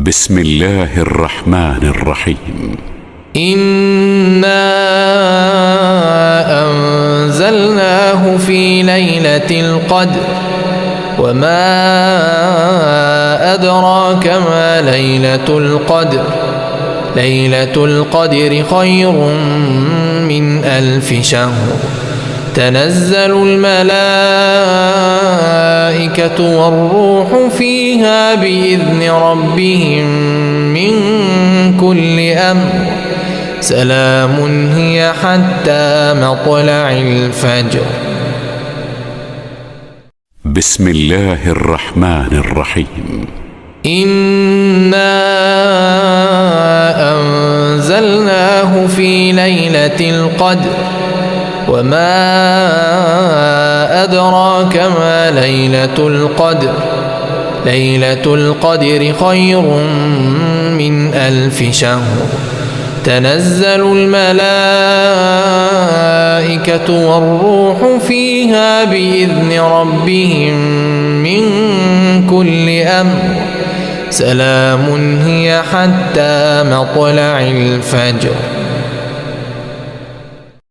بسم الله الرحمن الرحيم. إنا أنزلناه في ليلة القدر وما أدراك ما ليلة القدر ليلة القدر خير من 1000 شهر تنزل الملائكة والروح فيها بإذن ربهم من كل أمر سلام هي حتى مطلع الفجر. بسم الله الرحمن الرحيم. إنا أنزلناه في ليلة القدر وما أدراك ما ليلة القدر ليلة القدر خير من 1000 شهر تنزل الملائكة والروح فيها بإذن ربهم من كل أمر سلام هي حتى مطلع الفجر.